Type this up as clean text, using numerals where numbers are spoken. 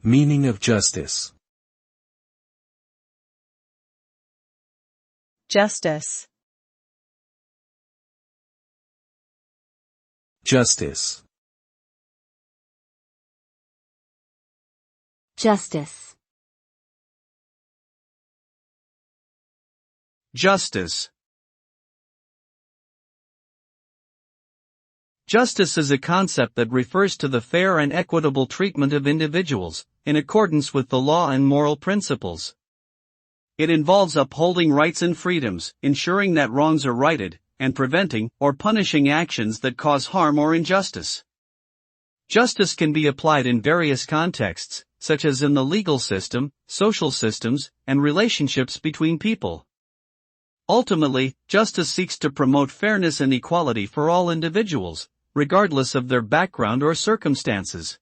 Meaning of justice. Justice. Justice. Justice. Justice. Justice is a concept that refers to the fair and equitable treatment of individuals, in accordance with the law and moral principles. It involves upholding rights and freedoms, ensuring that wrongs are righted, and preventing or punishing actions that cause harm or injustice. Justice can be applied in various contexts, such as in the legal system, social systems, and relationships between people. Ultimately, justice seeks to promote fairness and equality for all individuals, regardless of their background or circumstances.